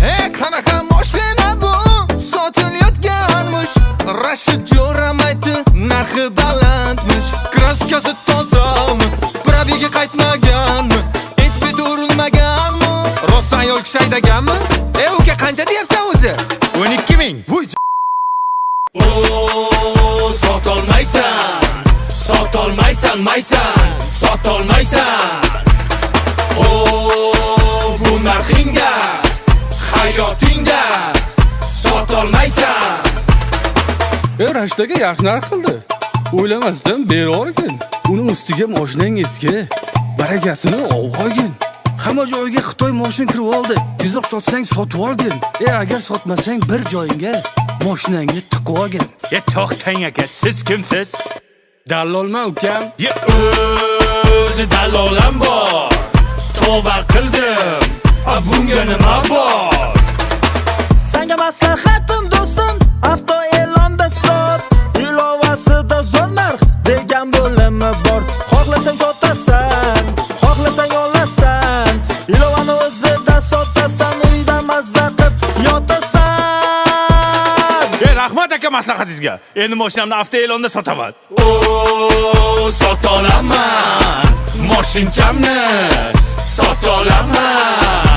Qanaqa mashina bu? Sotilayotganmish. Rashid jo'ramaydi, narxi balandmish. Kraskasi tozami? Probiga qaytmaganmi? Etbi urilmaganmi? Rostdan yo'l kishaydaganmi? Uka qancha deyapsan o'zi? 12 ming. Voy. Sotolmaysan, sotolmaysan. Bu narxingga, hayotingda sotolmaysan. Rashtaga yaxshi narx qildi. O'ylamasdan bera ekan. Uni ustiga mashinang eski. Barakasini olg'in. Hamma joyga Xitoy mashina kirib oldi. Tezroq sotsang sotib olgin. Agar sotmasang bir joyingga mashinangni tiqib olgin. To'xtang aka, siz kimsiz? Dallolman ukam. O'rni dallolam bor. Tavba qildim. Bunga nima bor? Senga maslahatim do'stim, avto e'londa sot. Ilovasida zo'r narx degan bo'limi bor. Xohlasang sotasan, xohlasang olasan. Ilovani o'zida sotasan, uyda mazza qilib yotasan. Rahmat aka maslahatingizga. Endi mashinamni avto e'londa sotaman. Sotolaman, mashinchamni sotolaman.